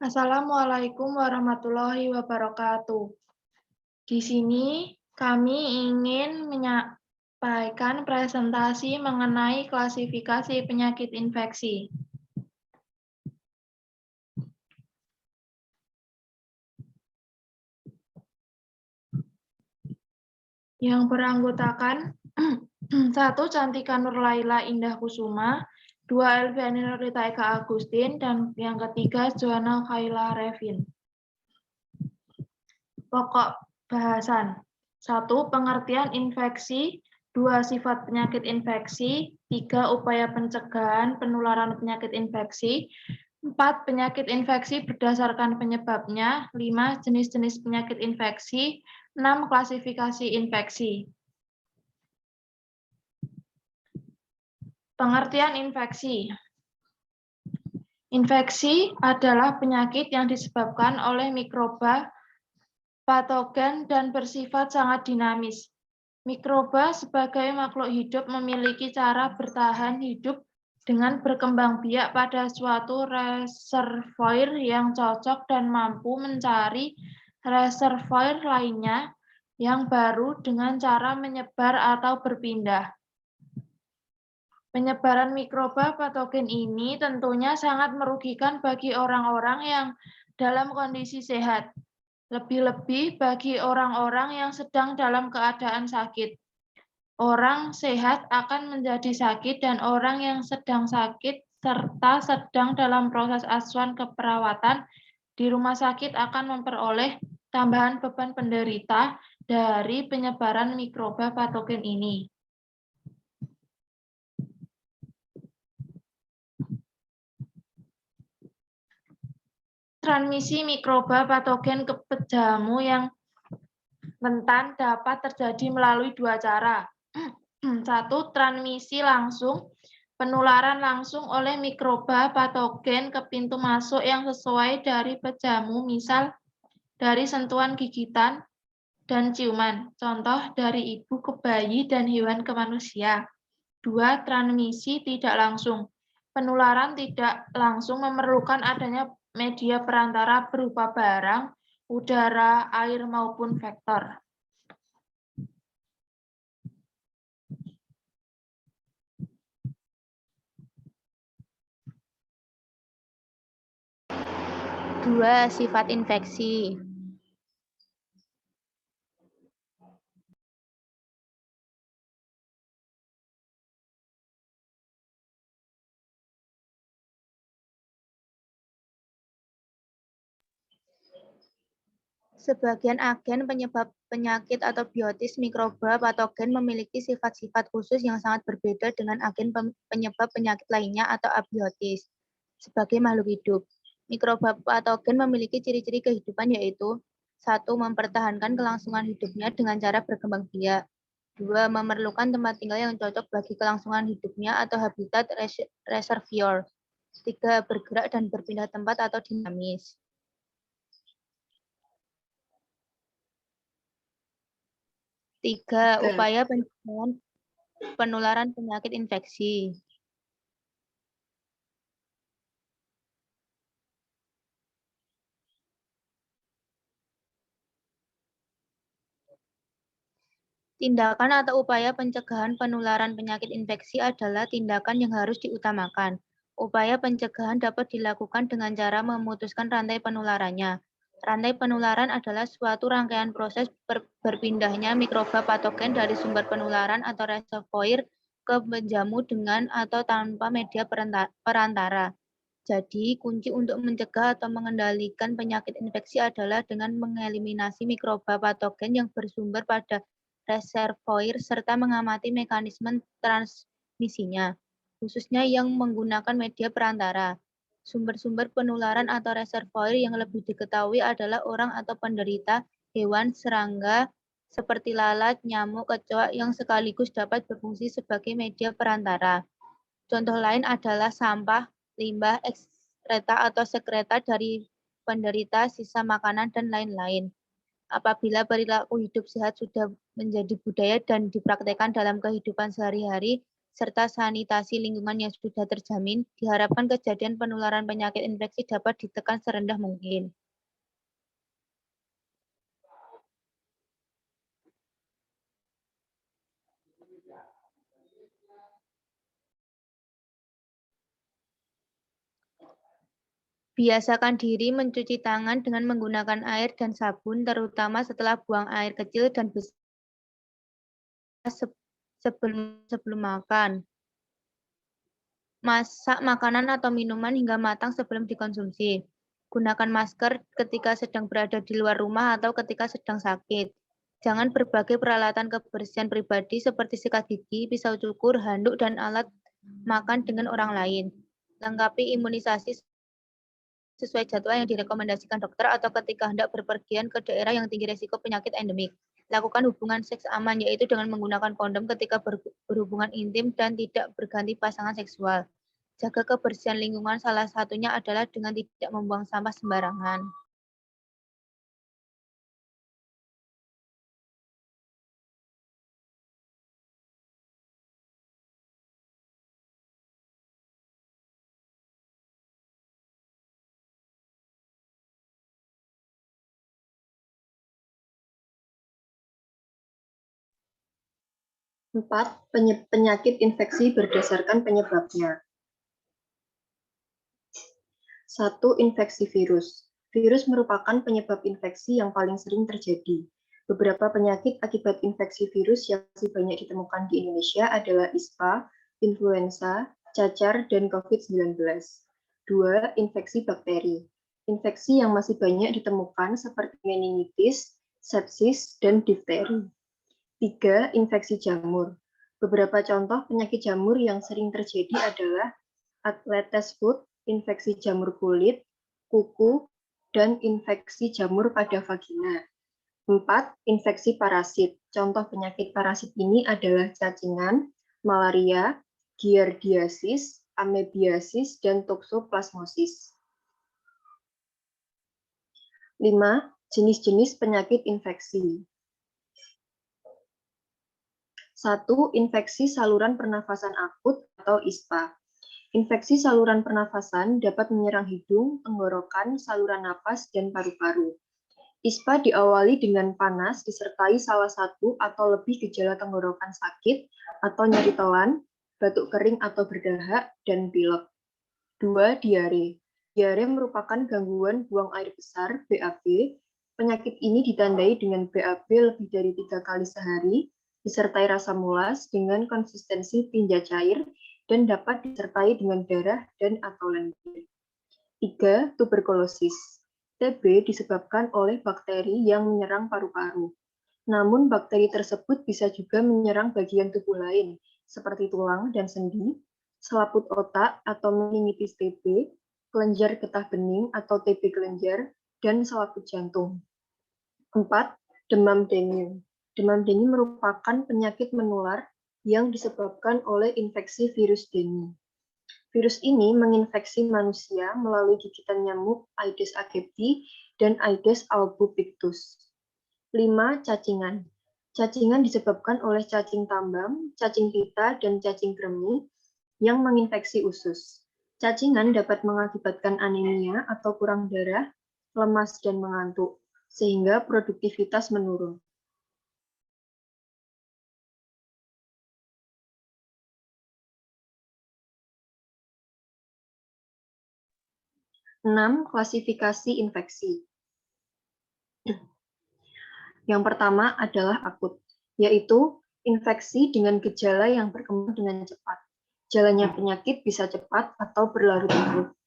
Assalamualaikum warahmatullahi wabarakatuh. Di sini kami ingin menyampaikan presentasi mengenai klasifikasi penyakit infeksi. Yang beranggotakan 1. Cantika Nurlaila Indah Kusuma, 2. Elviani Nurlita Eka Agustin, dan yang ketiga Joanna Khaila Revin. Pokok bahasan. 1. Pengertian infeksi, 2. Sifat penyakit infeksi, 3. Upaya pencegahan penularan penyakit infeksi, 4. Penyakit infeksi berdasarkan penyebabnya, 5. Jenis-jenis penyakit infeksi, 6. Klasifikasi infeksi. Pengertian infeksi. Infeksi adalah penyakit yang disebabkan oleh mikroba, patogen, dan bersifat sangat dinamis. Mikroba sebagai makhluk hidup memiliki cara bertahan hidup dengan berkembang biak pada suatu reservoir yang cocok dan mampu mencari reservoir lainnya yang baru dengan cara menyebar atau berpindah. Penyebaran mikroba patogen ini tentunya sangat merugikan bagi orang-orang yang dalam kondisi sehat, lebih-lebih bagi orang-orang yang sedang dalam keadaan sakit. Orang sehat akan menjadi sakit dan orang yang sedang sakit serta sedang dalam proses asuhan keperawatan di rumah sakit akan memperoleh tambahan beban penderita dari penyebaran mikroba patogen ini. Transmisi mikroba patogen ke pejamu yang rentan dapat terjadi melalui dua cara. 1. Transmisi langsung, penularan langsung oleh mikroba patogen ke pintu masuk yang sesuai dari pejamu, misal dari sentuhan gigitan dan ciuman, contoh dari ibu ke bayi dan hewan ke manusia. 2. Transmisi tidak langsung. Penularan tidak langsung memerlukan adanya media perantara berupa barang, udara, air, maupun vektor. Dua, sifat infeksi. Sebagian agen penyebab penyakit atau biotis mikroba patogen memiliki sifat-sifat khusus yang sangat berbeda dengan agen penyebab penyakit lainnya atau abiotis. Sebagai makhluk hidup, mikroba patogen memiliki ciri-ciri kehidupan yaitu 1. Mempertahankan kelangsungan hidupnya dengan cara berkembang biak. 2. Memerlukan tempat tinggal yang cocok bagi kelangsungan hidupnya atau habitat reservoir. 3. Bergerak dan berpindah tempat atau dinamis. 3. Upaya pencegahan penularan penyakit infeksi. Tindakan atau upaya pencegahan penularan penyakit infeksi adalah tindakan yang harus diutamakan. Upaya pencegahan dapat dilakukan dengan cara memutuskan rantai penularannya. Rantai penularan adalah suatu rangkaian proses berpindahnya mikroba patogen dari sumber penularan atau reservoir ke penjamu dengan atau tanpa media perantara. Jadi, kunci untuk mencegah atau mengendalikan penyakit infeksi adalah dengan mengeliminasi mikroba patogen yang bersumber pada reservoir serta mengamati mekanisme transmisinya, khususnya yang menggunakan media perantara. Sumber-sumber penularan atau reservoir yang lebih diketahui adalah orang atau penderita, hewan, serangga, seperti lalat, nyamuk, kecoak yang sekaligus dapat berfungsi sebagai media perantara. Contoh lain adalah sampah, limbah, ekskreta atau sekreta dari penderita, sisa makanan, dan lain-lain. Apabila perilaku hidup sehat sudah menjadi budaya dan dipraktekkan dalam kehidupan sehari-hari, serta sanitasi lingkungan yang sudah terjamin, diharapkan kejadian penularan penyakit infeksi dapat ditekan serendah mungkin. Biasakan diri mencuci tangan dengan menggunakan air dan sabun, terutama setelah buang air kecil dan besar sebelum makan. Masak makanan atau minuman hingga matang sebelum dikonsumsi. Gunakan masker ketika sedang berada di luar rumah atau ketika sedang sakit. Jangan berbagai peralatan kebersihan pribadi seperti sikat gigi, pisau cukur, handuk, dan alat makan dengan orang lain. Lengkapi imunisasi sesuai jadwal yang direkomendasikan dokter atau ketika hendak berpergian ke daerah yang tinggi risiko penyakit endemik. Lakukan hubungan seks aman, yaitu dengan menggunakan kondom ketika berhubungan intim dan tidak berganti pasangan seksual. Jaga kebersihan lingkungan, salah satunya adalah dengan tidak membuang sampah sembarangan. Empat, penyakit infeksi berdasarkan penyebabnya. 1. Infeksi virus. Virus merupakan penyebab infeksi yang paling sering terjadi. Beberapa penyakit akibat infeksi virus yang masih banyak ditemukan di Indonesia adalah ISPA, influenza, cacar, dan COVID-19. 2. Infeksi bakteri. Infeksi yang masih banyak ditemukan seperti meningitis, sepsis, dan difteri. 3. Infeksi jamur. Beberapa contoh penyakit jamur yang sering terjadi adalah Athlete's foot, infeksi jamur kulit, kuku, dan infeksi jamur pada vagina. 4. Infeksi parasit. Contoh penyakit parasit ini adalah cacingan, malaria, giardiasis, amebiasis, dan toxoplasmosis. 5. Jenis-jenis penyakit infeksi. 1. Infeksi saluran pernafasan akut atau ISPA. Infeksi saluran pernafasan dapat menyerang hidung, tenggorokan, saluran napas, dan paru-paru. ISPA diawali dengan panas disertai salah satu atau lebih gejala tenggorokan sakit atau nyeri telan, batuk kering atau berdahak, dan pilek. 2. Diare. Diare merupakan gangguan buang air besar, BAB. Penyakit ini ditandai dengan BAB lebih dari 3 kali sehari, disertai rasa mulas dengan konsistensi tinja cair, dan dapat disertai dengan darah dan atau lendir. 3. Tuberkulosis. TB disebabkan oleh bakteri yang menyerang paru-paru. Namun bakteri tersebut bisa juga menyerang bagian tubuh lain, seperti tulang dan sendi, selaput otak atau meningitis TB, kelenjar getah bening atau TB kelenjar, dan selaput jantung. 4. Demam dengue. Demam dengue merupakan penyakit menular yang disebabkan oleh infeksi virus dengue. Virus ini menginfeksi manusia melalui gigitan nyamuk Aedes aegypti dan Aedes albopictus. 5. Cacingan. Cacingan disebabkan oleh cacing tambang, cacing pita, dan cacing kremi yang menginfeksi usus. Cacingan dapat mengakibatkan anemia atau kurang darah, lemas, dan mengantuk, sehingga produktivitas menurun. 6. Klasifikasi infeksi. Yang pertama adalah akut, yaitu infeksi dengan gejala yang berkembang dengan cepat. Jalannya penyakit bisa cepat atau berlarut-larut.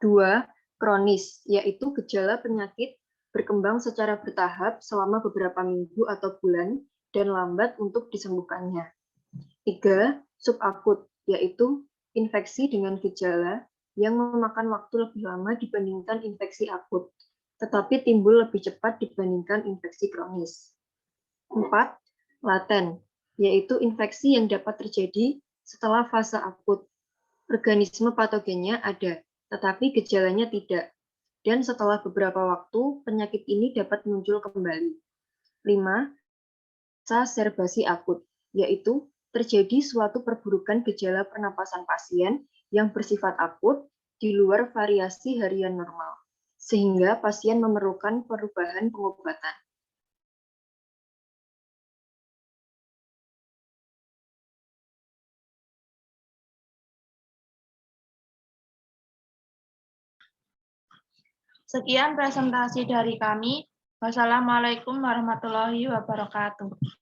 2. Kronis, yaitu gejala penyakit berkembang secara bertahap selama beberapa minggu atau bulan dan lambat untuk disembuhkannya. 3. Subakut, yaitu infeksi dengan gejala yang memakan waktu lebih lama dibandingkan infeksi akut, tetapi timbul lebih cepat dibandingkan infeksi kronis. 4. Laten, yaitu infeksi yang dapat terjadi setelah fase akut. Organisme patogennya ada, tetapi gejalanya tidak. Dan setelah beberapa waktu, penyakit ini dapat muncul kembali. 5. Exacerbasi akut, yaitu terjadi suatu perburukan gejala pernapasan pasien yang bersifat akut di luar variasi harian normal, sehingga pasien memerlukan perubahan pengobatan. Sekian presentasi dari kami. Wassalamualaikum warahmatullahi wabarakatuh.